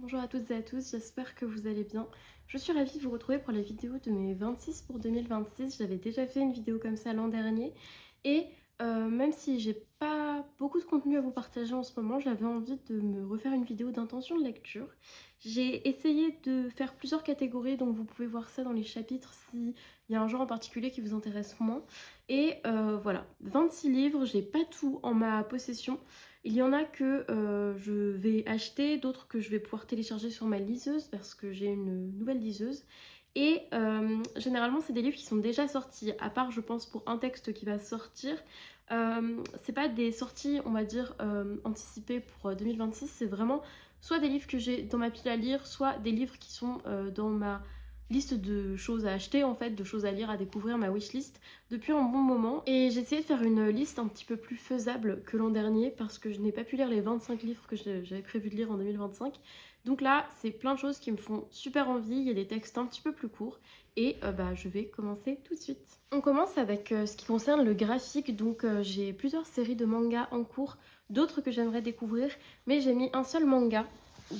Bonjour à toutes et à tous, j'espère que vous allez bien. Je suis ravie de vous retrouver pour la vidéo de mes 26 pour 2026. J'avais déjà fait une vidéo comme ça l'an dernier et même si j'ai pas beaucoup de contenu à vous partager en ce moment, j'avais envie de me refaire une vidéo d'intention de lecture. J'ai essayé de faire plusieurs catégories, donc vous pouvez voir ça dans les chapitres s'il y a un genre en particulier qui vous intéresse moins. Et voilà, 26 livres, j'ai pas tout en ma possession. Il y en a que je vais acheter, d'autres que je vais pouvoir télécharger sur ma liseuse parce que j'ai une nouvelle liseuse. Et généralement, c'est des livres qui sont déjà sortis, à part, je pense, pour un texte qui va sortir. C'est pas des sorties, on va dire, anticipées pour 2026, c'est vraiment soit des livres que j'ai dans ma pile à lire, soit des livres qui sont dans ma liste de choses à acheter, en fait, de choses à lire, à découvrir, ma wishlist depuis un bon moment. Et j'ai essayé de faire une liste un petit peu plus faisable que l'an dernier parce que je n'ai pas pu lire les 25 livres que j'avais prévu de lire en 2025. Donc là, c'est plein de choses qui me font super envie. Il y a des textes un petit peu plus courts et je vais commencer tout de suite. On commence avec ce qui concerne le graphique. Donc j'ai plusieurs séries de mangas en cours, d'autres que j'aimerais découvrir, mais j'ai mis un seul manga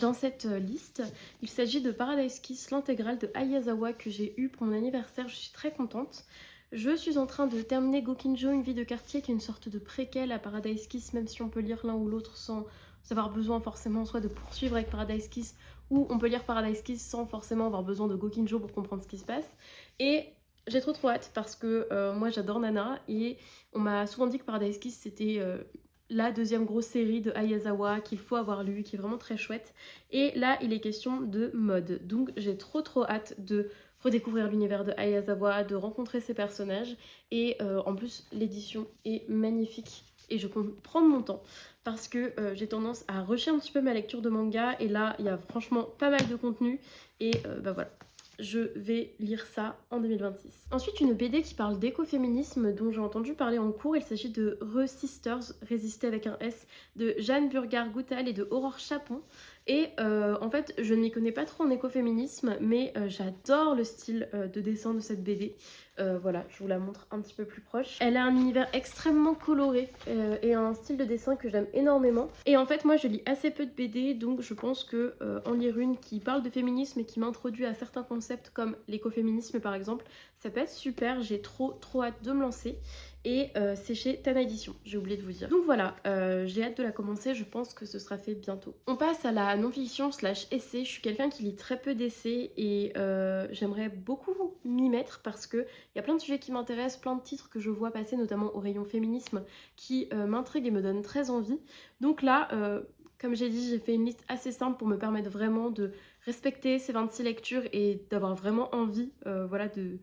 dans cette liste. Il s'agit de Paradise Kiss, l'intégrale de Ayazawa que j'ai eu pour mon anniversaire. Je suis très contente. Je suis en train de terminer Gokinjo, une vie de quartier, qui est une sorte de préquel à Paradise Kiss, même si on peut lire l'un ou l'autre sans avoir besoin forcément soit de poursuivre avec Paradise Kiss, ou on peut lire Paradise Kiss sans forcément avoir besoin de Gokinjo pour comprendre ce qui se passe. Et j'ai trop hâte parce que moi j'adore Nana et on m'a souvent dit que Paradise Kiss c'était la deuxième grosse série de Ayazawa qu'il faut avoir lu, qui est vraiment très chouette. Et là, il est question de mode. Donc j'ai trop hâte de redécouvrir l'univers de Ayazawa, de rencontrer ses personnages. Et en plus, l'édition est magnifique. Et je compte prendre mon temps parce que j'ai tendance à rusher un petit peu ma lecture de manga. Et là, il y a franchement pas mal de contenu. Et voilà. Je vais lire ça en 2026. Ensuite, une BD qui parle d'écoféminisme dont j'ai entendu parler en cours. Il s'agit de Re-Sisters, résister avec un S, de Jeanne Burgard-Goutal et de Aurore Chapon. Et en fait, je ne m'y connais pas trop en écoféminisme, mais j'adore le style de dessin de cette BD. Voilà, je vous la montre un petit peu plus proche. Elle a un univers extrêmement coloré et un style de dessin que j'aime énormément. Et en fait, moi, je lis assez peu de BD, donc je pense que en lire une qui parle de féminisme et qui m'introduit à certains concepts comme l'écoféminisme par exemple, ça peut être super. J'ai trop hâte de me lancer. Et c'est chez Tana Édition, j'ai oublié de vous dire. Donc voilà, j'ai hâte de la commencer, je pense que ce sera fait bientôt. On passe à la non-fiction slash essai. Je suis quelqu'un qui lit très peu d'essais et j'aimerais beaucoup m'y mettre parce qu'il y a plein de sujets qui m'intéressent, plein de titres que je vois passer, notamment au rayon féminisme, qui m'intriguent et me donnent très envie. Donc là, comme j'ai dit, j'ai fait une liste assez simple pour me permettre vraiment de respecter ces 26 lectures et d'avoir vraiment envie voilà, de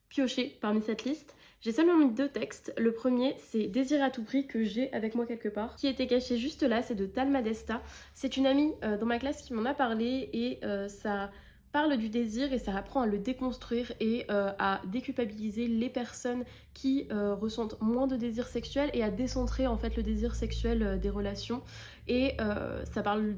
piocher parmi cette liste. J'ai seulement mis 2 textes. Le premier, c'est Désir à tout prix, que j'ai avec moi quelque part, qui était caché juste là, c'est de Talma Desta. C'est une amie dans ma classe qui m'en a parlé et ça parle du désir et ça apprend à le déconstruire et à déculpabiliser les personnes qui ressentent moins de désir sexuel et à décentrer en fait le désir sexuel des relations. Et ça parle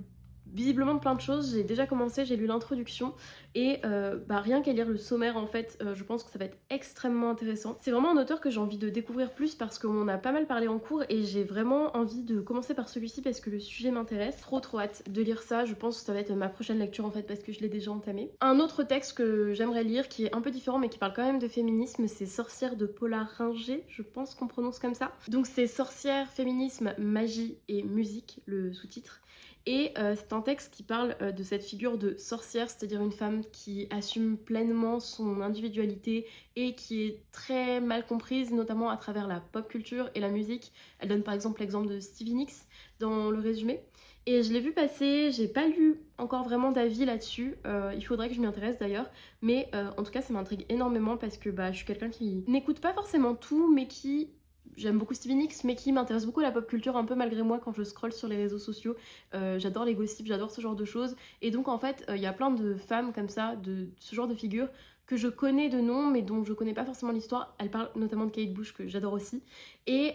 visiblement de plein de choses. J'ai déjà commencé, j'ai lu l'introduction et rien qu'à lire le sommaire en fait, je pense que ça va être extrêmement intéressant. C'est vraiment un auteur que j'ai envie de découvrir plus parce qu'on en a pas mal parlé en cours et j'ai vraiment envie de commencer par celui-ci parce que le sujet m'intéresse. Trop hâte de lire ça, je pense que ça va être ma prochaine lecture en fait parce que je l'ai déjà entamé. Un autre texte que j'aimerais lire qui est un peu différent mais qui parle quand même de féminisme, c'est Sorcière de Paula Ringer, je pense qu'on prononce comme ça. Donc c'est Sorcière, féminisme, magie et musique, le sous-titre. Et c'est un texte qui parle de cette figure de sorcière, c'est-à-dire une femme qui assume pleinement son individualité et qui est très mal comprise, notamment à travers la pop culture et la musique. Elle donne par exemple l'exemple de Stevie Nicks dans le résumé. Et je l'ai vu passer, j'ai pas lu encore vraiment d'avis là-dessus, il faudrait que je m'y intéresse d'ailleurs, mais en tout cas ça m'intrigue énormément parce que je suis quelqu'un qui n'écoute pas forcément tout, mais qui j'aime beaucoup Stevie Nicks, mais qui m'intéresse beaucoup la pop culture un peu malgré moi quand je scrolle sur les réseaux sociaux. J'adore les gossips, j'adore ce genre de choses. Et donc en fait, il y a plein de femmes comme ça, de ce genre de figures, que je connais de nom, mais dont je connais pas forcément l'histoire. Elle parle notamment de Kate Bush, que j'adore aussi. Et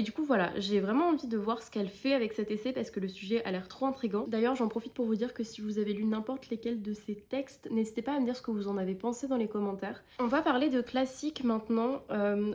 du coup, voilà, j'ai vraiment envie de voir ce qu'elle fait avec cet essai parce que le sujet a l'air trop intriguant. D'ailleurs, j'en profite pour vous dire que si vous avez lu n'importe lesquels de ces textes, n'hésitez pas à me dire ce que vous en avez pensé dans les commentaires. On va parler de classiques maintenant.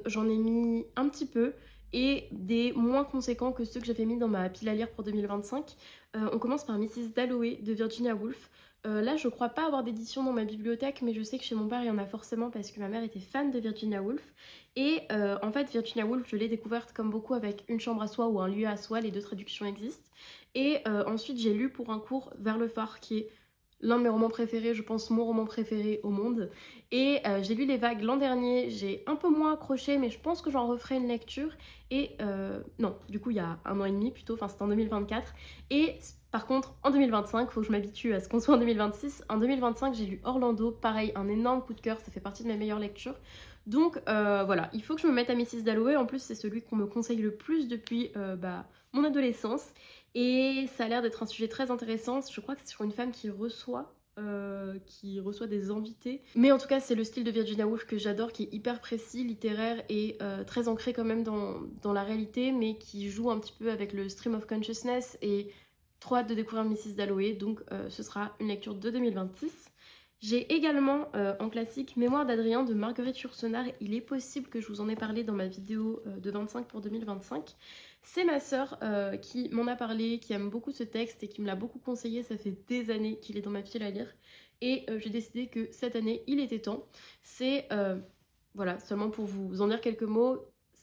J'en ai mis un petit peu et des moins conséquents que ceux que j'avais mis dans ma pile à lire pour 2025. On commence par Mrs. Dalloway de Virginia Woolf. Là, je crois pas avoir d'édition dans ma bibliothèque, mais je sais que chez mon père, il y en a forcément parce que ma mère était fan de Virginia Woolf. Et en fait, Virginia Woolf, je l'ai découverte comme beaucoup avec Une chambre à soi ou Un lieu à soi, les deux traductions existent. Et ensuite, j'ai lu pour un cours Vers le phare, qui est l'un de mes romans préférés, je pense mon roman préféré au monde. Et j'ai lu Les Vagues l'an dernier, j'ai un peu moins accroché, mais je pense que j'en referai une lecture. Et non, du coup, il y a 1 an et demi plutôt, enfin c'était en 2024. Et par contre, en 2025, il faut que je m'habitue à ce qu'on soit en 2026. En 2025, j'ai lu Orlando, pareil, un énorme coup de cœur, ça fait partie de mes meilleures lectures. Donc voilà, il faut que je me mette à Mrs. Dalloway. En plus, c'est celui qu'on me conseille le plus depuis mon adolescence. Et ça a l'air d'être un sujet très intéressant. Je crois que c'est sur une femme qui reçoit des invités. Mais en tout cas, c'est le style de Virginia Woolf que j'adore, qui est hyper précis, littéraire et très ancré quand même dans la réalité, mais qui joue un petit peu avec le stream of consciousness. Et trop hâte de découvrir Mrs. Dalloway, donc ce sera une lecture de 2026. J'ai également en classique Mémoire d'Adrien de Marguerite Yourcenar. Il est possible que je vous en ai parlé dans ma vidéo de 25 pour 2025. C'est ma sœur qui m'en a parlé, qui aime beaucoup ce texte et qui me l'a beaucoup conseillé. Ça fait des années qu'il est dans ma pile à lire. Et j'ai décidé que cette année, il était temps. C'est, voilà, seulement pour vous en dire quelques mots,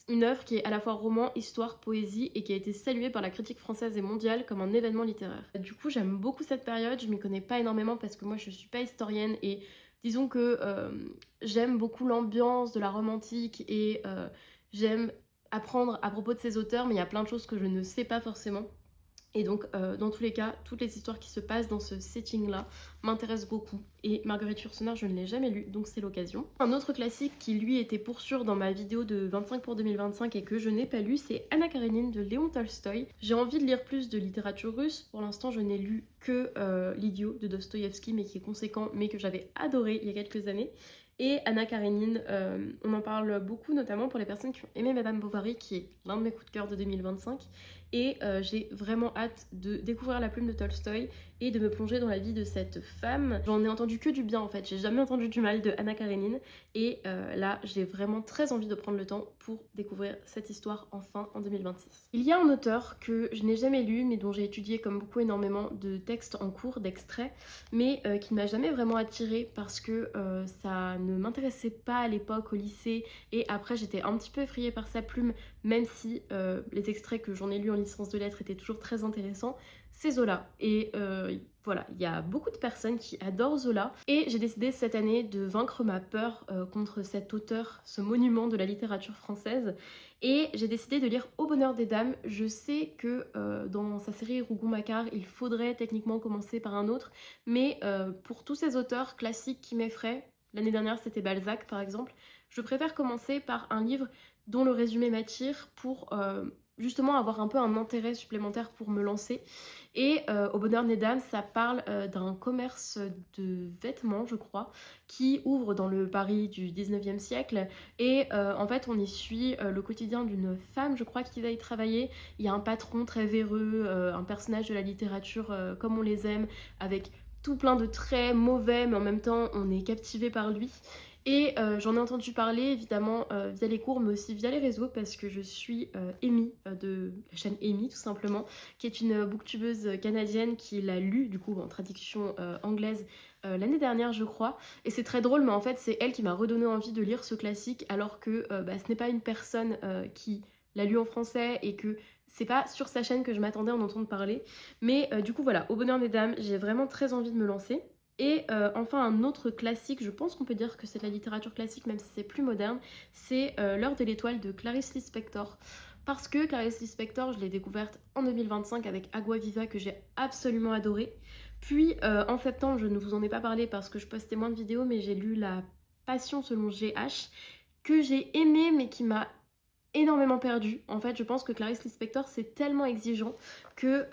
une œuvre qui est à la fois roman, histoire, poésie et qui a été saluée par la critique française et mondiale comme un événement littéraire. Du coup, j'aime beaucoup cette période, je m'y connais pas énormément parce que moi je suis pas historienne et disons que j'aime beaucoup l'ambiance de la Rome antique et j'aime apprendre à propos de ces auteurs, mais il y a plein de choses que je ne sais pas forcément. Et donc, dans tous les cas, toutes les histoires qui se passent dans ce setting-là m'intéressent beaucoup. Et Marguerite Yourcenar, je ne l'ai jamais lu, donc c'est l'occasion. Un autre classique qui, lui, était pour sûr dans ma vidéo de 25 pour 2025 et que je n'ai pas lu, c'est Anna Karenine de Léon Tolstoï. J'ai envie de lire plus de littérature russe. Pour l'instant, je n'ai lu que L'Idiot de Dostoïevski, mais qui est conséquent, mais que j'avais adoré il y a quelques années. Et Anna Karenine, on en parle beaucoup, notamment pour les personnes qui ont aimé Madame Bovary, qui est l'un de mes coups de cœur de 2025. Et j'ai vraiment hâte de découvrir la plume de Tolstoï et de me plonger dans la vie de cette femme. J'en ai entendu que du bien en fait, j'ai jamais entendu du mal de Anna Karenine. Et là, j'ai vraiment très envie de prendre le temps pour découvrir cette histoire enfin en 2026. Il y a un auteur que je n'ai jamais lu, mais dont j'ai étudié comme beaucoup énormément de textes en cours, d'extraits, mais qui ne m'a jamais vraiment attirée parce que ça ne m'intéressait pas à l'époque au lycée. Et après, j'étais un petit peu effrayée par sa plume, même si les extraits que j'en ai lus en licence de lettres étaient toujours très intéressants, c'est Zola. Et voilà, il y a beaucoup de personnes qui adorent Zola. Et j'ai décidé cette année de vaincre ma peur contre cet auteur, ce monument de la littérature française. Et j'ai décidé de lire Au bonheur des dames. Je sais que dans sa série Rougon-Macquart, il faudrait techniquement commencer par un autre. Mais pour tous ces auteurs classiques qui m'effraient, l'année dernière c'était Balzac par exemple, je préfère commencer par un livre dont le résumé m'attire pour justement avoir un peu un intérêt supplémentaire pour me lancer. Et Au bonheur des dames, ça parle d'un commerce de vêtements, je crois, qui ouvre dans le Paris du 19e siècle. Et en fait, on y suit le quotidien d'une femme, je crois, qui va y travailler. Il y a un patron très véreux, un personnage de la littérature comme on les aime, avec tout plein de traits mauvais, mais en même temps, on est captivé par lui. Et j'en ai entendu parler évidemment via les cours mais aussi via les réseaux parce que je suis Amy de la chaîne Amy tout simplement, qui est une booktubeuse canadienne qui l'a lu du coup en traduction anglaise l'année dernière je crois. Et c'est très drôle mais en fait c'est elle qui m'a redonné envie de lire ce classique alors que ce n'est pas une personne qui l'a lu en français et que c'est pas sur sa chaîne que je m'attendais à en entendre parler. Mais du coup voilà, Au bonheur des dames, j'ai vraiment très envie de me lancer. Et enfin un autre classique, je pense qu'on peut dire que c'est de la littérature classique même si c'est plus moderne, c'est L'heure de l'étoile de Clarice Lispector. Parce que Clarice Lispector, je l'ai découverte en 2025 avec Agua Viva que j'ai absolument adoré. Puis en septembre, je ne vous en ai pas parlé parce que je postais moins de vidéos, mais j'ai lu La Passion selon GH, que j'ai aimé mais qui m'a énormément perdu. En fait, je pense que Clarice Lispector, c'est tellement exigeant que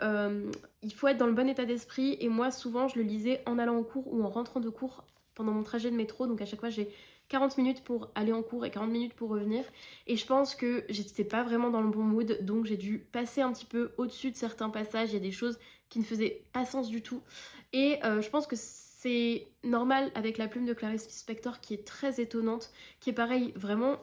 il faut être dans le bon état d'esprit. Et moi, souvent, je le lisais en allant en cours ou en rentrant de cours pendant mon trajet de métro. Donc à chaque fois, j'ai 40 minutes pour aller en cours et 40 minutes pour revenir. Et je pense que j'étais pas vraiment dans le bon mood. Donc j'ai dû passer un petit peu au-dessus de certains passages. Il y a des choses qui ne faisaient pas sens du tout. Et je pense que c'est normal avec la plume de Clarice Lispector qui est très étonnante, qui est pareil, vraiment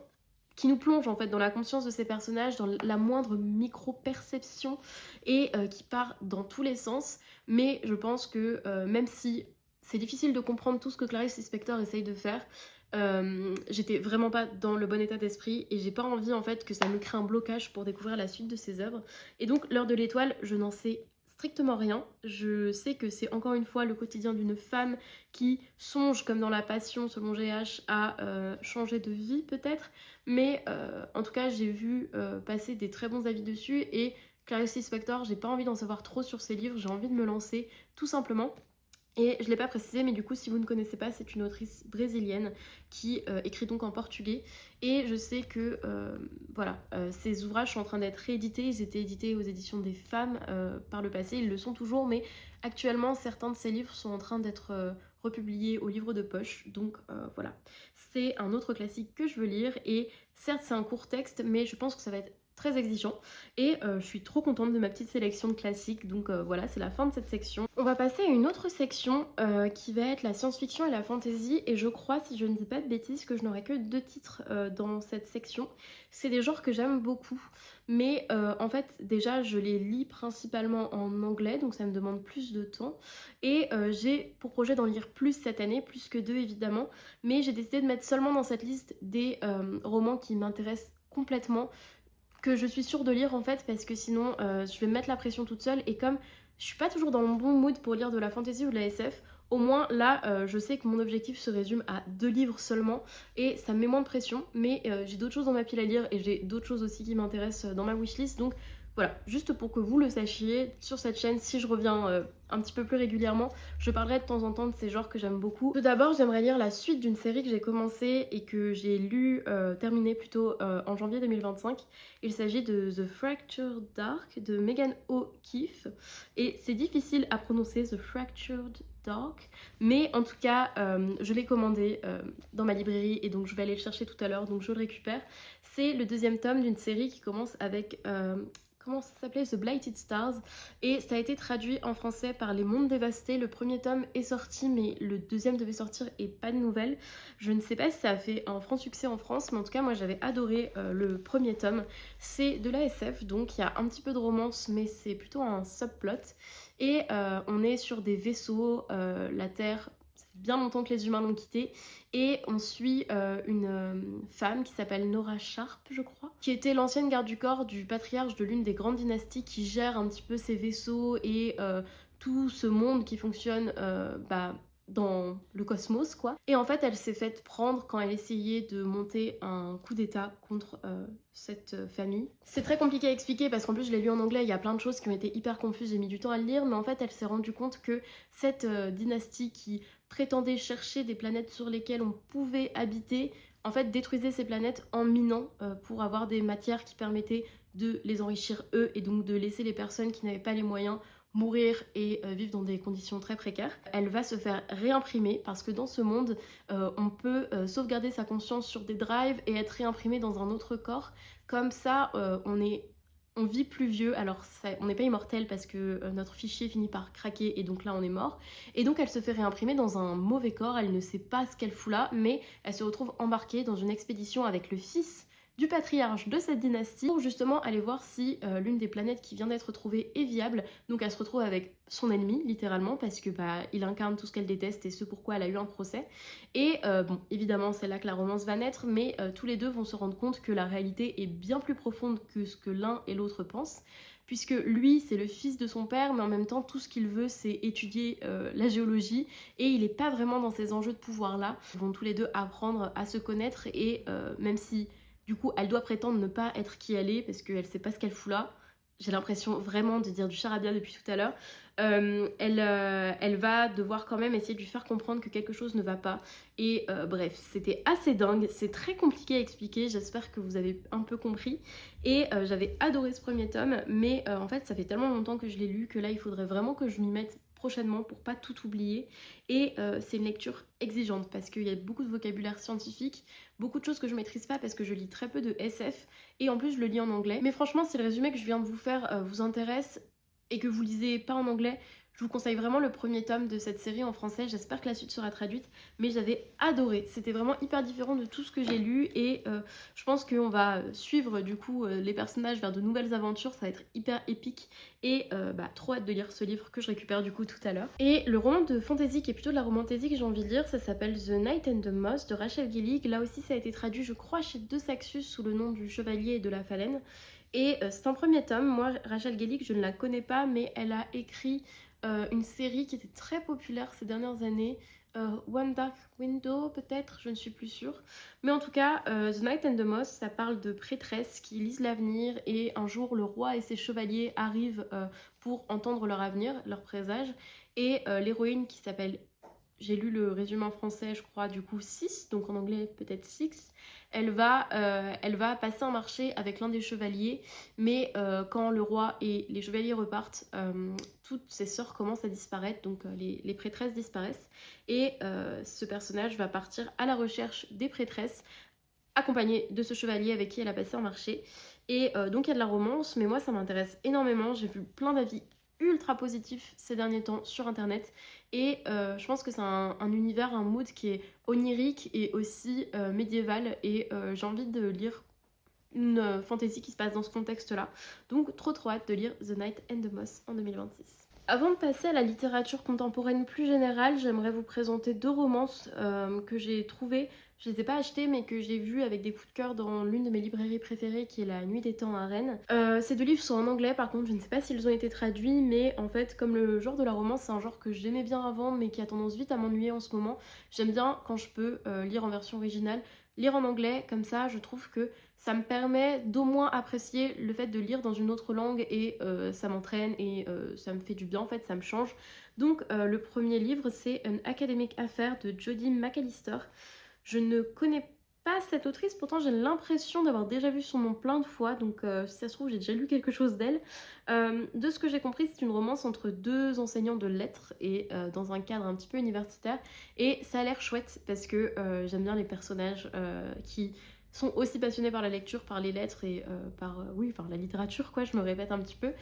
qui nous plonge en fait dans la conscience de ces personnages, dans la moindre micro-perception et qui part dans tous les sens. Mais je pense que même si c'est difficile de comprendre tout ce que Clarice Lispector essaye de faire, j'étais vraiment pas dans le bon état d'esprit et j'ai pas envie en fait que ça me crée un blocage pour découvrir la suite de ses œuvres. Et donc L'heure de l'étoile, je n'en sais strictement rien. Je sais que c'est encore une fois le quotidien d'une femme qui songe, comme dans La Passion selon GH, à changer de vie peut-être, mais en tout cas j'ai vu passer des très bons avis dessus et Clarice Lispector, j'ai pas envie d'en savoir trop sur ses livres, j'ai envie de me lancer tout simplement. Et je ne l'ai pas précisé, mais du coup, si vous ne connaissez pas, c'est une autrice brésilienne qui écrit donc en portugais. Et je sais que voilà, ces ouvrages sont en train d'être réédités. Ils étaient édités aux éditions des femmes par le passé, ils le sont toujours, mais actuellement, certains de ces livres sont en train d'être republiés au livre de poche. Donc voilà, c'est un autre classique que je veux lire. Et certes, c'est un court texte, mais je pense que ça va être très exigeant et je suis trop contente de ma petite sélection de classiques, donc voilà, c'est la fin de cette section. On va passer à une autre section qui va être la science-fiction et la fantasy, et je crois, si je ne dis pas de bêtises, que je n'aurai que 2 titres dans cette section. C'est des genres que j'aime beaucoup, mais en fait déjà je les lis principalement en anglais, donc ça me demande plus de temps, et j'ai pour projet d'en lire plus cette année, plus que 2 évidemment, mais j'ai décidé de mettre seulement dans cette liste des romans qui m'intéressent complètement, que je suis sûre de lire en fait, parce que sinon je vais me mettre la pression toute seule, et comme je suis pas toujours dans mon bon mood pour lire de la fantasy ou de la SF, au moins là je sais que mon objectif se résume à 2 livres seulement et ça me met moins de pression, mais j'ai d'autres choses dans ma pile à lire et j'ai d'autres choses aussi qui m'intéressent dans ma wishlist, donc voilà, juste pour que vous le sachiez, sur cette chaîne, si je reviens un petit peu plus régulièrement, je parlerai de temps en temps de ces genres que j'aime beaucoup. Tout d'abord, j'aimerais lire la suite d'une série que j'ai commencée et que j'ai terminée plutôt en janvier 2025. Il s'agit de The Fractured Dark de Megan O'Keeffe. Et c'est difficile à prononcer, The Fractured Dark, mais en tout cas, je l'ai commandé dans ma librairie et donc je vais aller le chercher tout à l'heure, donc je le récupère. C'est le 2e tome d'une série qui commence avec comment ça s'appelait, The Blighted Stars, et ça a été traduit en français par Les Mondes Dévastés. Le 1er tome est sorti, mais le 2e devait sortir et pas de nouvelles. Je ne sais pas si ça a fait un franc succès en France, mais en tout cas moi j'avais adoré le 1er tome. C'est de la SF, donc il y a un petit peu de romance, mais c'est plutôt un subplot, et on est sur des vaisseaux, la Terre, ça fait bien longtemps que les humains l'ont quitté, et on suit une femme qui s'appelle Nora Sharp, je crois, qui était l'ancienne garde du corps du patriarche de l'une des grandes dynasties qui gère un petit peu ces vaisseaux et tout ce monde qui fonctionne dans le cosmos, quoi. Et en fait, elle s'est faite prendre quand elle essayait de monter un coup d'état contre cette famille. C'est très compliqué à expliquer parce qu'en plus je l'ai lu en anglais, il y a plein de choses qui ont été hyper confuses, j'ai mis du temps à le lire, mais en fait elle s'est rendue compte que cette dynastie qui prétendait chercher des planètes sur lesquelles on pouvait habiter, en fait détruisait ces planètes en minant pour avoir des matières qui permettaient de les enrichir eux et donc de laisser les personnes qui n'avaient pas les moyens mourir et vivre dans des conditions très précaires. Elle va se faire réimprimer parce que dans ce monde, on peut sauvegarder sa conscience sur des drives et être réimprimé dans un autre corps. Comme ça, on vit plus vieux, alors on n'est pas immortel parce que notre fichier finit par craquer et donc là on est mort. Et donc elle se fait réimprimer dans un mauvais corps, elle ne sait pas ce qu'elle fout là, mais elle se retrouve embarquée dans une expédition avec le fils du patriarche de cette dynastie pour justement aller voir si l'une des planètes qui vient d'être trouvée est viable. Donc elle se retrouve avec son ennemi littéralement parce que il incarne tout ce qu'elle déteste et ce pourquoi elle a eu un procès. Et bon, évidemment c'est là que la romance va naître, mais tous les deux vont se rendre compte que la réalité est bien plus profonde que ce que l'un et l'autre pensent, puisque lui c'est le fils de son père, mais en même temps tout ce qu'il veut c'est étudier la géologie et il n'est pas vraiment dans ces enjeux de pouvoir là. Ils vont tous les deux apprendre à se connaître et même si du coup, elle doit prétendre ne pas être qui elle est parce qu'elle sait pas ce qu'elle fout là. J'ai l'impression vraiment de dire du charabia depuis tout à l'heure. Elle va devoir quand même essayer de lui faire comprendre que quelque chose ne va pas. Et bref, c'était assez dingue. C'est très compliqué à expliquer. J'espère que vous avez un peu compris. Et j'avais adoré ce 1er tome. Mais en fait, ça fait tellement longtemps que je l'ai lu que là, il faudrait vraiment que je m'y mette prochainement pour pas tout oublier. Et c'est une lecture exigeante parce qu'il y a beaucoup de vocabulaire scientifique, beaucoup de choses que je maîtrise pas parce que je lis très peu de SF et en plus je le lis en anglais. Mais franchement, si le résumé que je viens de vous faire vous intéresse et que vous lisez pas en anglais, Je vous conseille vraiment le premier tome de cette série en français, j'espère que la suite sera traduite, mais j'avais adoré. C'était vraiment hyper différent de tout ce que j'ai lu et je pense qu'on va suivre du coup les personnages vers de nouvelles aventures, ça va être hyper épique et trop hâte de lire ce livre que je récupère du coup tout à l'heure. Et le roman de fantasy qui est plutôt de la romantasy que j'ai envie de lire, ça s'appelle The Knight and the Moss de Rachel Gillig. Là aussi ça a été traduit je crois chez De Saxus sous le nom du Chevalier et de la Phalène. Et c'est un premier tome, moi Rachel Gillig je ne la connais pas mais elle a écrit une série qui était très populaire ces dernières années, One Dark Window peut-être, je ne suis plus sûre. Mais en tout cas, The Knight and the Moss, ça parle de prêtresses qui lisent l'avenir et un jour le roi et ses chevaliers arrivent pour entendre leur avenir, leur présage. Et l'héroïne qui s'appelle, j'ai lu le résumé en français je crois du coup 6, donc en anglais peut-être Six, elle va passer un marché avec l'un des chevaliers, mais quand le roi et les chevaliers repartent, toutes ses sœurs commencent à disparaître, donc les prêtresses disparaissent, et ce personnage va partir à la recherche des prêtresses, accompagnée de ce chevalier avec qui elle a passé un marché. Et donc il y a de la romance, mais moi ça m'intéresse énormément, j'ai vu plein d'avis ultra positifs ces derniers temps sur internet et je pense que c'est un univers, un mood qui est onirique et aussi médiéval et j'ai envie de lire une fantasy qui se passe dans ce contexte-là. Donc trop hâte de lire The Knight and the Moss en 2026. Avant de passer à la littérature contemporaine plus générale, j'aimerais vous présenter deux romances que j'ai trouvées. Je les ai pas achetées mais que j'ai vues avec des coups de cœur dans l'une de mes librairies préférées qui est La Nuit des Temps à Rennes. Ces deux livres sont en anglais par contre, je ne sais pas s'ils ont été traduits, mais en fait comme le genre de la romance c'est un genre que j'aimais bien avant mais qui a tendance vite à m'ennuyer en ce moment, j'aime bien quand je peux lire en version originale, lire en anglais, comme ça je trouve que ça me permet d'au moins apprécier le fait de lire dans une autre langue et ça m'entraîne et ça me fait du bien en fait, ça me change. Donc le premier livre c'est An Academic Affair de Jodi McAllister. Je ne connais pas cette autrice, pourtant j'ai l'impression d'avoir déjà vu son nom plein de fois, donc si ça se trouve j'ai déjà lu quelque chose d'elle. De ce que j'ai compris c'est une romance entre deux enseignants de lettres et dans un cadre un petit peu universitaire et ça a l'air chouette parce que j'aime bien les personnages qui sont aussi passionnés par la lecture, par les lettres et par la littérature quoi, je me répète un petit peu.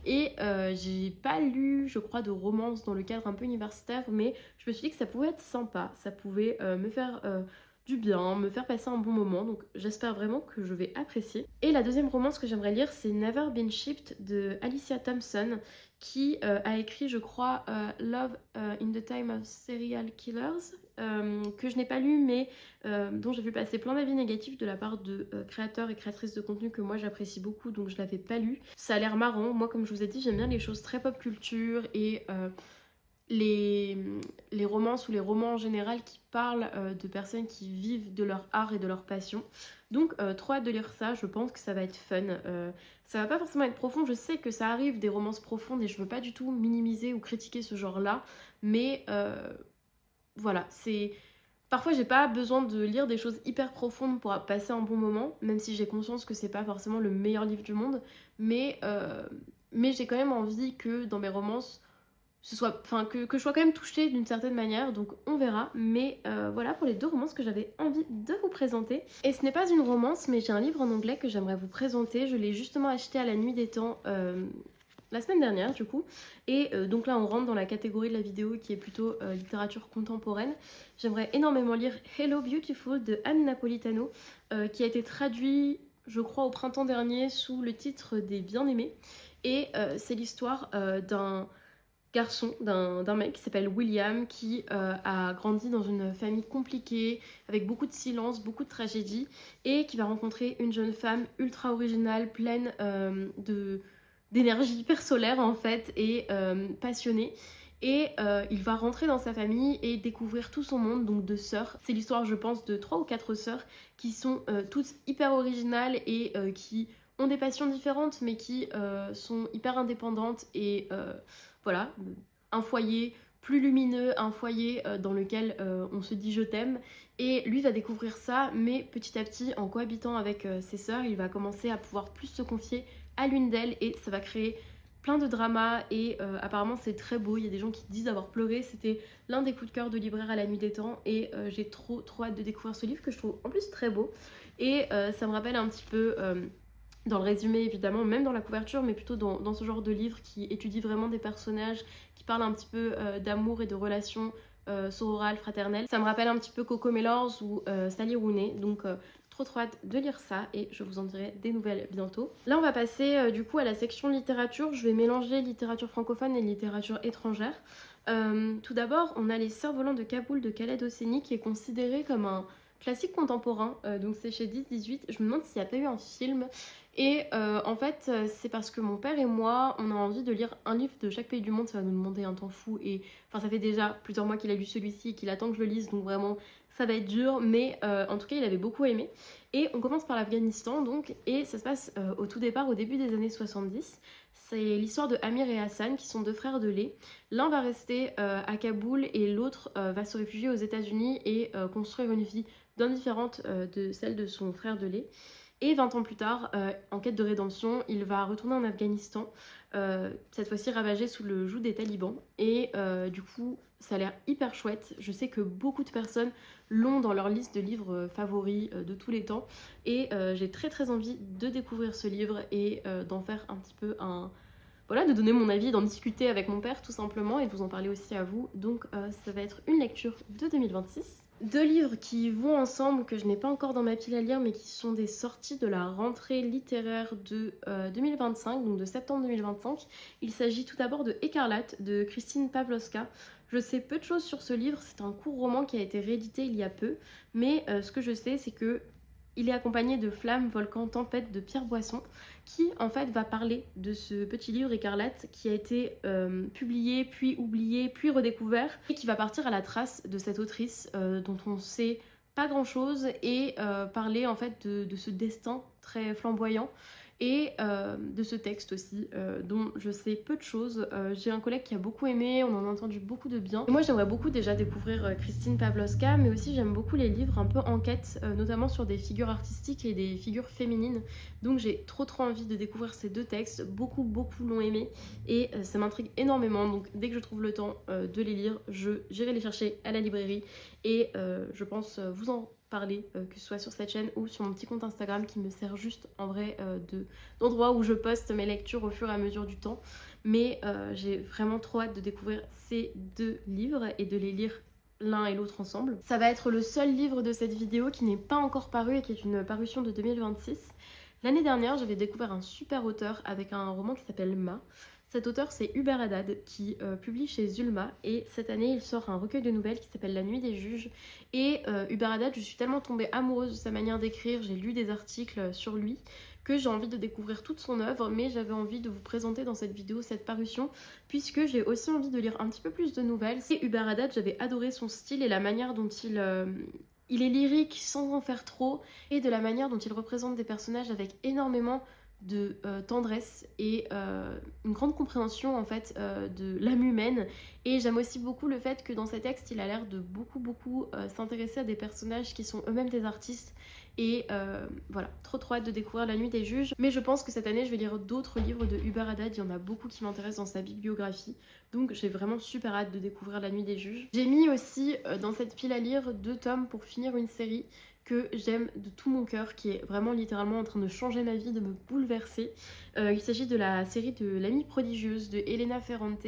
Et j'ai pas lu je crois de romance dans le cadre un peu universitaire, mais je me suis dit que ça pouvait être sympa, ça pouvait me faire du bien, me faire passer un bon moment, donc j'espère vraiment que je vais apprécier. Et la deuxième romance que j'aimerais lire c'est Never Been Shipped de Alicia Thompson qui a écrit je crois Love in the Time of Serial Killers, que je n'ai pas lu mais dont j'ai vu passer plein d'avis négatifs de la part de créateurs et créatrices de contenu que moi j'apprécie beaucoup, donc je l'avais pas lu. Ça a l'air marrant, moi comme je vous ai dit j'aime bien les choses très pop culture et les, les romances ou les romans en général qui parlent de personnes qui vivent de leur art et de leur passion. Donc trop hâte de lire ça, je pense que ça va être fun. Ça va pas forcément être profond, je sais que ça arrive des romances profondes et je veux pas du tout minimiser ou critiquer ce genre-là, mais voilà, c'est... Parfois j'ai pas besoin de lire des choses hyper profondes pour passer un bon moment, même si j'ai conscience que c'est pas forcément le meilleur livre du monde, mais j'ai quand même envie que dans mes romances, que je sois quand même touchée d'une certaine manière, donc on verra. Mais voilà pour les deux romances que j'avais envie de vous présenter. Et ce n'est pas une romance, mais j'ai un livre en anglais que j'aimerais vous présenter. Je l'ai justement acheté à la Nuit des Temps la semaine dernière du coup, et donc là on rentre dans la catégorie de la vidéo qui est plutôt littérature contemporaine. J'aimerais énormément lire Hello Beautiful de Anne Napolitano, qui a été traduit je crois au printemps dernier sous le titre des Bien-Aimés, et c'est l'histoire d'un garçon, d'un mec qui s'appelle William, qui a grandi dans une famille compliquée, avec beaucoup de silence, beaucoup de tragédie, et qui va rencontrer une jeune femme ultra originale, pleine d'énergie hyper solaire en fait, et passionnée. Et il va rentrer dans sa famille et découvrir tout son monde, donc de sœurs. C'est l'histoire, je pense, de 3 ou 4 sœurs qui sont toutes hyper originales et qui ont des passions différentes, mais qui sont hyper indépendantes et voilà, un foyer plus lumineux, un foyer dans lequel on se dit je t'aime. Et lui va découvrir ça, mais petit à petit, en cohabitant avec ses sœurs, il va commencer à pouvoir plus se confier à l'une d'elles et ça va créer plein de dramas et apparemment c'est très beau. Il y a des gens qui disent avoir pleuré, c'était l'un des coups de cœur de libraire à la Nuit des Temps et j'ai trop hâte de découvrir ce livre que je trouve en plus très beau. Et ça me rappelle un petit peu dans le résumé évidemment, même dans la couverture, mais plutôt dans ce genre de livre qui étudie vraiment des personnages, qui parle un petit peu d'amour et de relations sororales, fraternelles. Ça me rappelle un petit peu Coco Melors ou Sally Rooney, donc trop hâte de lire ça et je vous en dirai des nouvelles bientôt. Là on va passer du coup à la section littérature. Je vais mélanger littérature francophone et littérature étrangère. Tout d'abord, on a Les Cerfs-volants de Kaboul de Khaled Hosseini qui est considéré comme un classique contemporain, donc c'est chez 10-18. Je me demande s'il n'y a pas eu un film. Et en fait, c'est parce que mon père et moi, on a envie de lire un livre de chaque pays du monde. Ça va nous demander un temps fou. Et enfin, ça fait déjà plusieurs mois qu'il a lu celui-ci et qu'il attend que je le lise. Donc vraiment, ça va être dur. Mais en tout cas, il avait beaucoup aimé. Et on commence par l'Afghanistan, donc. Et ça se passe au tout départ, au début des années 70. C'est l'histoire de Amir et Hassan, qui sont deux frères de lait. L'un va rester à Kaboul et l'autre va se réfugier aux États-Unis et construire une vie bien différente de celle de son frère de lait. Et 20 ans plus tard, en quête de rédemption, il va retourner en Afghanistan, cette fois-ci ravagé sous le joug des talibans. Et du coup, ça a l'air hyper chouette. Je sais que beaucoup de personnes l'ont dans leur liste de livres favoris de tous les temps. Et j'ai très envie de découvrir ce livre et d'en faire un petit peu un... Voilà, de donner mon avis, d'en discuter avec mon père tout simplement et de vous en parler aussi à vous. Donc ça va être une lecture de 2026. Deux livres qui vont ensemble, que je n'ai pas encore dans ma pile à lire, mais qui sont des sorties de la rentrée littéraire de 2025, donc de septembre 2025. Il s'agit tout d'abord de Écarlate, de Christine Pawlowska. Je sais peu de choses sur ce livre, c'est un court roman qui a été réédité il y a peu, mais ce que je sais, c'est que il est accompagné de Flammes, Volcans, Tempête de Pierre Boisson, qui en fait va parler de ce petit livre Écarlate qui a été publié, puis oublié, puis redécouvert, et qui va partir à la trace de cette autrice dont on sait pas grand chose, et parler en fait de ce destin très flamboyant et de ce texte aussi dont je sais peu de choses. J'ai un collègue qui a beaucoup aimé, on en a entendu beaucoup de bien. Et moi j'aimerais beaucoup déjà découvrir Christine Pawlowska, mais aussi j'aime beaucoup les livres un peu enquête, notamment sur des figures artistiques et des figures féminines. Donc j'ai trop envie de découvrir ces deux textes, beaucoup l'ont aimé et ça m'intrigue énormément. Donc dès que je trouve le temps de les lire, j'irai les chercher à la librairie et je pense vous en parler, que ce soit sur cette chaîne ou sur mon petit compte Instagram qui me sert juste en vrai d'endroit où je poste mes lectures au fur et à mesure du temps. Mais j'ai vraiment trop hâte de découvrir ces deux livres et de les lire l'un et l'autre ensemble. Ça va être le seul livre de cette vidéo qui n'est pas encore paru et qui est une parution de 2026. L'année dernière, j'avais découvert un super auteur avec un roman qui s'appelle Ma. Cet auteur, c'est Hubert Haddad qui publie chez Zulma et cette année, il sort un recueil de nouvelles qui s'appelle La Nuit des Juges. Et Hubert Haddad, je suis tellement tombée amoureuse de sa manière d'écrire, j'ai lu des articles sur lui, que j'ai envie de découvrir toute son œuvre, mais j'avais envie de vous présenter dans cette vidéo cette parution, puisque j'ai aussi envie de lire un petit peu plus de nouvelles. Et Hubert Haddad, j'avais adoré son style et la manière dont il est lyrique sans en faire trop, et de la manière dont il représente des personnages avec énormément de tendresse et une grande compréhension en fait de l'âme humaine. Et j'aime aussi beaucoup le fait que dans ces textes il a l'air de beaucoup s'intéresser à des personnages qui sont eux-mêmes des artistes et voilà, trop hâte de découvrir La Nuit des Juges. Mais je pense que cette année je vais lire d'autres livres de Hubert Haddad, il y en a beaucoup qui m'intéressent dans sa bibliographie, donc j'ai vraiment super hâte de découvrir La Nuit des Juges. J'ai mis aussi dans cette pile à lire 2 tomes pour finir une série que j'aime de tout mon cœur, qui est vraiment littéralement en train de changer ma vie, de me bouleverser. Il s'agit de la série de L'Amie prodigieuse de Elena Ferrante.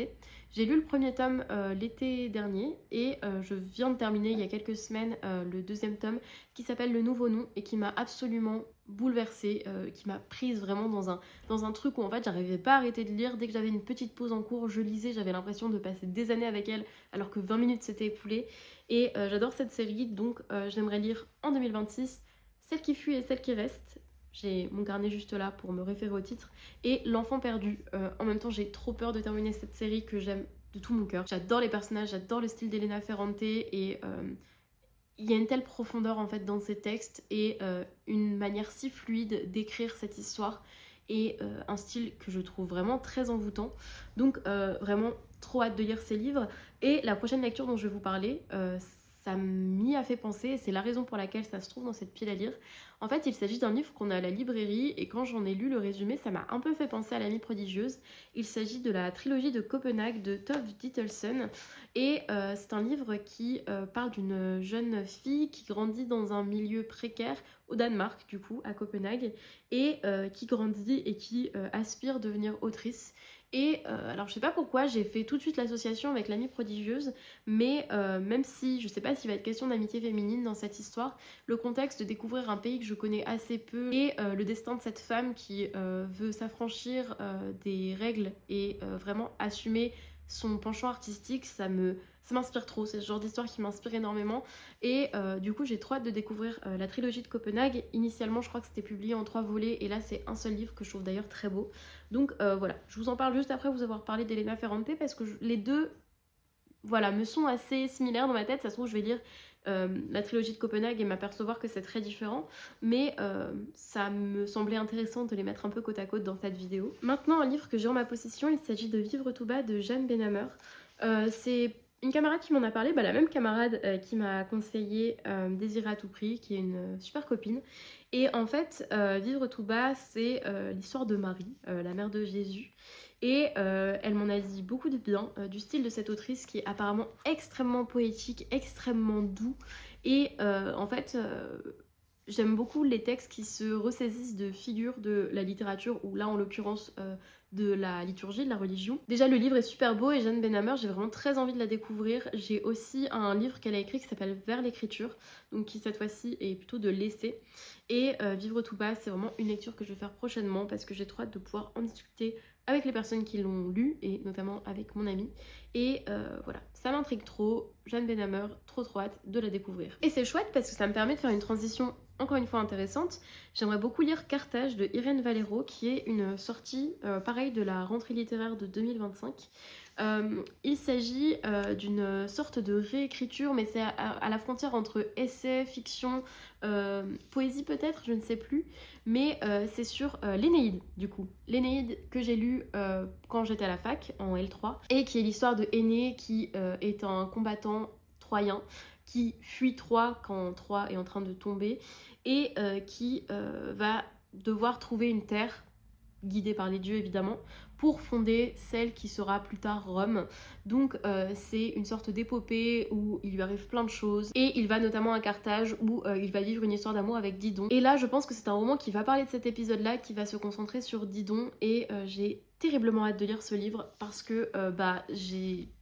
J'ai lu le premier tome l'été dernier et je viens de terminer il y a quelques semaines le 2e tome qui s'appelle Le Nouveau Nom et qui m'a absolument bouleversée, qui m'a prise vraiment dans un truc où en fait j'arrivais pas à arrêter de lire. Dès que j'avais une petite pause en cours, je lisais, j'avais l'impression de passer des années avec elle alors que 20 minutes s'étaient écoulées. Et j'adore cette série, donc j'aimerais lire en 2026 Celle qui fuit et Celle qui reste. J'ai mon carnet juste là pour me référer au titre. Et L'Enfant perdu. En même temps, j'ai trop peur de terminer cette série que j'aime de tout mon cœur. J'adore les personnages, j'adore le style d'Elena Ferrante et il y a une telle profondeur en fait dans ces textes et une manière si fluide d'écrire cette histoire et un style que je trouve vraiment très envoûtant. Donc vraiment trop hâte de lire ces livres. Et la prochaine lecture dont je vais vous parler, ça m'y a fait penser et c'est la raison pour laquelle ça se trouve dans cette pile à lire. En fait, il s'agit d'un livre qu'on a à la librairie et quand j'en ai lu le résumé, ça m'a un peu fait penser à l'Amie prodigieuse. Il s'agit de la trilogie de Copenhague de Tove Ditlevsen et c'est un livre qui parle d'une jeune fille qui grandit dans un milieu précaire au Danemark, du coup, à Copenhague, et qui grandit et qui aspire à devenir autrice. Et alors je sais pas pourquoi j'ai fait tout de suite l'association avec l'Amie prodigieuse, mais même si je sais pas s'il va être question d'amitié féminine dans cette histoire, le contexte de découvrir un pays que je connais assez peu et le destin de cette femme qui veut s'affranchir des règles et vraiment assumer son penchant artistique, ça m'inspire trop, c'est ce genre d'histoire qui m'inspire énormément et du coup j'ai trop hâte de découvrir la trilogie de Copenhague. Initialement je crois que c'était publié en 3 volets et là c'est un seul livre que je trouve d'ailleurs très beau. Donc voilà, je vous en parle juste après vous avoir parlé d'Elena Ferrante parce que les deux voilà, me sont assez similaires dans ma tête. Ça se trouve je vais lire la trilogie de Copenhague et m'apercevoir que c'est très différent, mais ça me semblait intéressant de les mettre un peu côte à côte dans cette vidéo. Maintenant, un livre que j'ai en ma possession, il s'agit de Vivre tout bas de Jeanne Benhammer. C'est une camarade qui m'en a parlé, la même camarade qui m'a conseillé Désirer à tout prix, qui est une super copine. Et en fait, Vivre tout bas, c'est l'histoire de Marie, la mère de Jésus. Et elle m'en a dit beaucoup de bien du style de cette autrice qui est apparemment extrêmement poétique, extrêmement doux. Et en fait, j'aime beaucoup les textes qui se ressaisissent de figures de la littérature, ou là en l'occurrence de la liturgie, de la religion. Déjà le livre est super beau et Jeanne Benhammer, j'ai vraiment très envie de la découvrir. J'ai aussi un livre qu'elle a écrit qui s'appelle Vers l'écriture, donc qui cette fois-ci est plutôt de l'essai. Et Vivre tout bas, c'est vraiment une lecture que je vais faire prochainement parce que j'ai trop hâte de pouvoir en discuter avec les personnes qui l'ont lu et notamment avec mon ami. Et voilà, ça m'intrigue trop. Jeanne Benhammer, trop hâte de la découvrir. Et c'est chouette parce que ça me permet de faire une transition encore une fois intéressante. J'aimerais beaucoup lire Carthage de Irène Valero qui est une sortie pareil de la rentrée littéraire de 2025. Il s'agit d'une sorte de réécriture, mais c'est à la frontière entre essai, fiction, poésie peut-être, je ne sais plus, mais c'est sur l'Énéide du coup. L'Énéide que j'ai lu quand j'étais à la fac en L3 et qui est l'histoire de Énée qui est un combattant troyen qui fuit Troie quand Troie est en train de tomber et qui va devoir trouver une terre guidée par les dieux évidemment, pour fonder celle qui sera plus tard Rome. Donc c'est une sorte d'épopée où il lui arrive plein de choses et il va notamment à Carthage où il va vivre une histoire d'amour avec Didon. Et là je pense que c'est un roman qui va parler de cet épisode là, qui va se concentrer sur Didon et j'ai terriblement hâte de lire ce livre parce que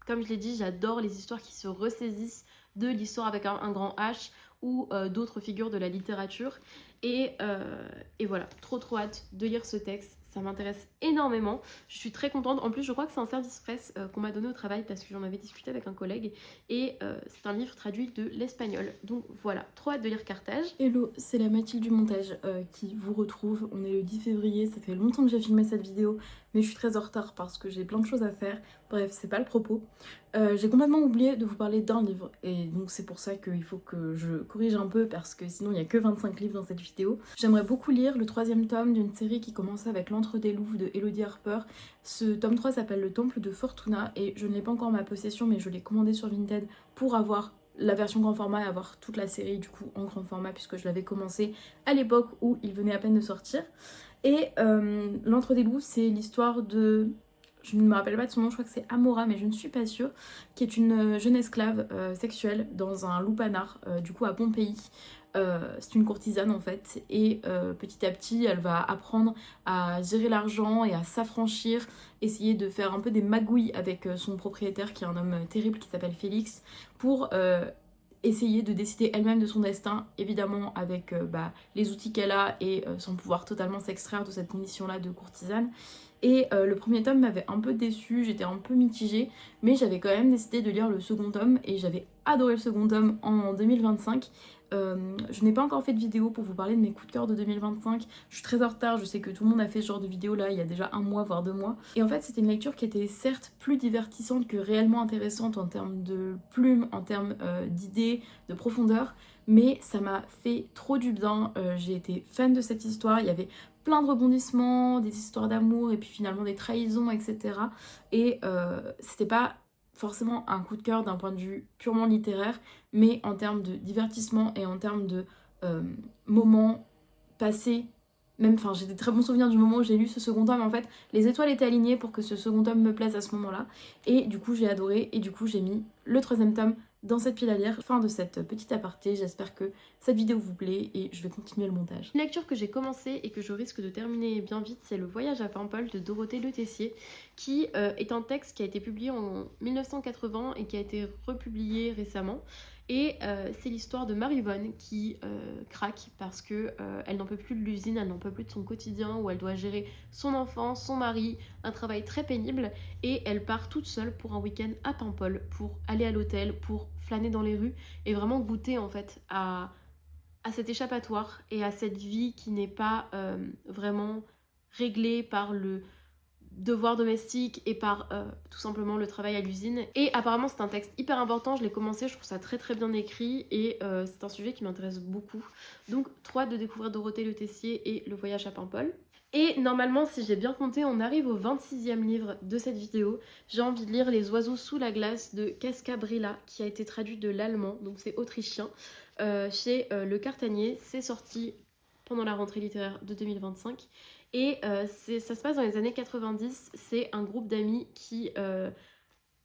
comme je l'ai dit, j'adore les histoires qui se ressaisissent de l'histoire avec un grand H ou d'autres figures de la littérature. Et voilà, trop hâte de lire ce texte, ça m'intéresse énormément, je suis très contente. En plus je crois que c'est un service presse qu'on m'a donné au travail parce que j'en avais discuté avec un collègue et c'est un livre traduit de l'espagnol. Donc voilà, trop hâte de lire Carthage. Hello, c'est la Mathilde du montage qui vous retrouve. On est le 10 février, ça fait longtemps que j'ai filmé cette vidéo, mais je suis très en retard parce que j'ai plein de choses à faire. Bref, c'est pas le propos. J'ai complètement oublié de vous parler d'un livre et donc c'est pour ça qu'il faut que je corrige un peu parce que sinon il n'y a que 25 livres dans cette vidéo. J'aimerais beaucoup lire le 3e tome d'une série qui commence avec L'Antre des Louves de Elodie Harper. Ce tome 3 s'appelle Le Temple de Fortuna et je ne l'ai pas encore en ma possession, mais je l'ai commandé sur Vinted pour avoir la version grand format et avoir toute la série du coup en grand format puisque je l'avais commencé à l'époque où il venait à peine de sortir. Et L'Antre des Louves, c'est l'histoire de... Je ne me rappelle pas de son nom, je crois que c'est Amora, mais je ne suis pas sûre, qui est une jeune esclave sexuelle dans un loup-panard, du coup à Pompéi. C'est une courtisane en fait, et petit à petit elle va apprendre à gérer l'argent et à s'affranchir, essayer de faire un peu des magouilles avec son propriétaire qui est un homme terrible qui s'appelle Félix, pour essayer de décider elle-même de son destin, évidemment avec les outils qu'elle a et sans pouvoir totalement s'extraire de cette condition-là de courtisane. Et le premier tome m'avait un peu déçue, j'étais un peu mitigée, mais j'avais quand même décidé de lire le second tome et j'avais adoré le second tome en 2025. Je n'ai pas encore fait de vidéo pour vous parler de mes coups de cœur de 2025, je suis très en retard, je sais que tout le monde a fait ce genre de vidéo là il y a déjà 1 mois voire 2 mois. Et en fait c'était une lecture qui était certes plus divertissante que réellement intéressante en termes de plumes, en termes d'idées, de profondeur, mais ça m'a fait trop du bien, j'ai été fan de cette histoire, il y avait plein de rebondissements, des histoires d'amour et puis finalement des trahisons, etc. Et c'était pas forcément un coup de cœur d'un point de vue purement littéraire, mais en termes de divertissement et en termes de euh, moments passés, même, enfin j'ai des très bons souvenirs du moment où j'ai lu ce second tome. En fait, les étoiles étaient alignées pour que ce second tome me plaise à ce moment-là, et du coup j'ai adoré, et du coup j'ai mis le troisième tome dans cette pile à lire. Fin de cette petite aparté, j'espère que cette vidéo vous plaît et je vais continuer le montage. Une lecture que j'ai commencé et que je risque de terminer bien vite, c'est Le Voyage à Paimpol de Dorothée Le Tessier, qui est un texte qui a été publié en 1980 et qui a été republié récemment. Et c'est l'histoire de Marie-Vonne qui craque parce que elle n'en peut plus de l'usine, elle n'en peut plus de son quotidien où elle doit gérer son enfant, son mari, un travail très pénible, et elle part toute seule pour un week-end à Paimpol pour aller à l'hôtel, pour flâner dans les rues et vraiment goûter en fait à cet échappatoire et à cette vie qui n'est pas vraiment réglée par le devoir domestique et par tout simplement le travail à l'usine. Et apparemment c'est un texte hyper important, je l'ai commencé, je trouve ça très très bien écrit et c'est un sujet qui m'intéresse beaucoup. Donc trop hâte de découvrir Dorothée Le Tessier et Le Voyage à Paimpol. Et normalement, si j'ai bien compté, on arrive au 26e livre de cette vidéo. J'ai envie de lire Les oiseaux sous la glace de Casca Brilla, qui a été traduit de l'allemand, donc c'est autrichien, chez Le Cartanier. C'est sorti pendant la rentrée littéraire de 2025. Et ça se passe dans les années 90. C'est un groupe d'amis qui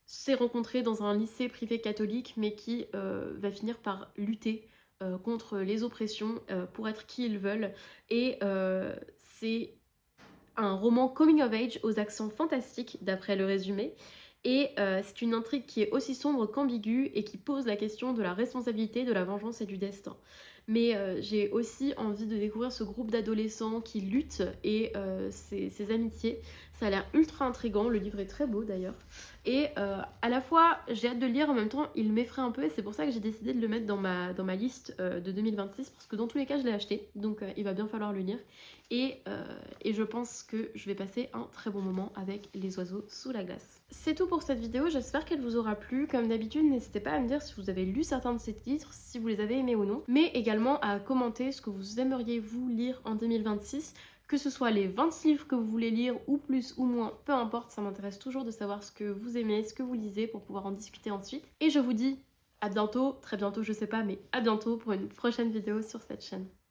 s'est rencontré dans un lycée privé catholique, mais qui va finir par lutter contre les oppressions pour être qui ils veulent. Et c'est un roman coming of age aux accents fantastiques d'après le résumé. Et c'est une intrigue qui est aussi sombre qu'ambiguë et qui pose la question de la responsabilité, de la vengeance et du destin. Mais j'ai aussi envie de découvrir ce groupe d'adolescents qui luttent et ces amitiés. Ça a l'air ultra intriguant, le livre est très beau d'ailleurs. Et à la fois j'ai hâte de le lire, en même temps il m'effraie un peu et c'est pour ça que j'ai décidé de le mettre dans ma liste de 2026 parce que dans tous les cas je l'ai acheté, donc il va bien falloir le lire. Et je pense que je vais passer un très bon moment avec Les oiseaux sous la glace. C'est tout pour cette vidéo, j'espère qu'elle vous aura plu. Comme d'habitude, n'hésitez pas à me dire si vous avez lu certains de ces titres, si vous les avez aimés ou non, mais également à commenter ce que vous aimeriez vous lire en 2026, que ce soit les 20 livres que vous voulez lire ou plus ou moins, peu importe, ça m'intéresse toujours de savoir ce que vous aimez, ce que vous lisez pour pouvoir en discuter ensuite. Et je vous dis à bientôt, très bientôt je sais pas, mais à bientôt pour une prochaine vidéo sur cette chaîne.